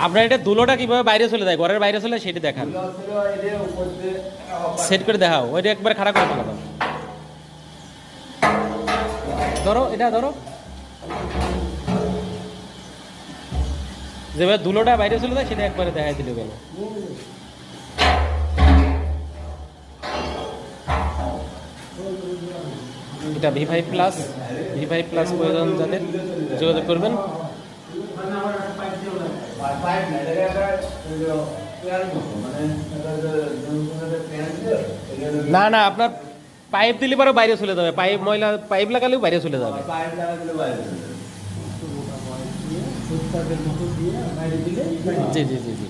আপনার এটা ধুলোটা কিভাবে বাইরে চলে যায়, ঘরের বাইরে চলে সেটা দেখান, সেট করে দেখাও। ওইটা একবার খারাপ করে ফেলা দাও। ধরো এটা ধরো, যেভাবে ধুলোটা বাইরে চলে যায় সেটা একবারে দেখাই দিল কেন। এটা V5+, V5+ প্রয়োজন যাদের যোগাযোগ করবেন। না না, আপনার পাইপ দিলে পরে বাইরে চলে যাবে, পাইপ ময়লা পাইপ লাগালেও বাইরে চলে যাবে। জি জি জি জি।